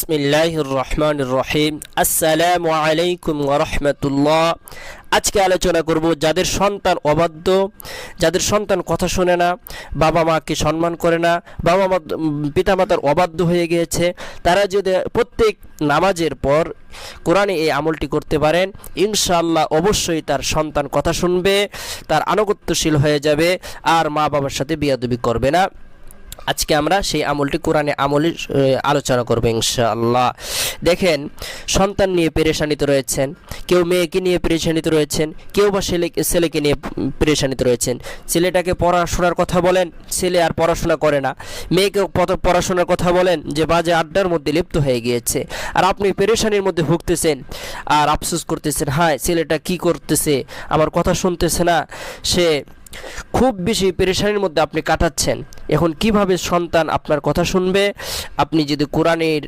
বিসমিল্লাহির রহমানির রহিম। আসসালামু আলাইকুম ওয়া রাহমাতুল্লাহ। আজকে আলোচনা করব যাদের সন্তান অবাধ্য, যাদের সন্তান কথা শোনে না, বাবা মাকে সম্মান করে না, বাবা মা পিতামাতার অবাধ্য হয়ে গিয়েছে, তারা যদি প্রত্যেক নামাজের পর কোরআনে এই আমলটি করতে পারেন, ইনশাআল্লাহ অবশ্যই তার সন্তান কথা শুনবে, তার আনুগত্যশীল হয়ে যাবে, আর মা বাবার সাথে বিয়াদবি করবে না। আজকে আমরা সেই আমলটি কোরআনে আমলের আলোচনা করব ইনশাআল্লাহ। দেখেন, সন্তান নিয়ে পেরেশানিতে রয়েছেন, কেউ মেয়েকে নিয়ে পেরেশানিতে রয়েছেন, কেউ বা ছেলেকে নিয়ে পেরেশানিতে রয়েছেন। ছেলেটাকে পড়াশোনার কথা বলেন, ছেলে আর পড়াশোনা করে না। মেয়েকে পড়াশোনার কথা বলেন, যে বাজে আড্ডার মধ্যে লিপ্ত হয়ে গিয়েছে, আর আপনি পেরেশানির মধ্যে ভুগতেছেন আর আফসোস করতেছেন, হায় ছেলেটা কি করতেছে, আমার কথা শুনতেছে না, সে খুব বেশি পেরেশানির মধ্যে আপনি কাটাচ্ছেন। এখন কিভাবে সন্তান আপনার কথা শুনবে? আপনি যদি কোরআনের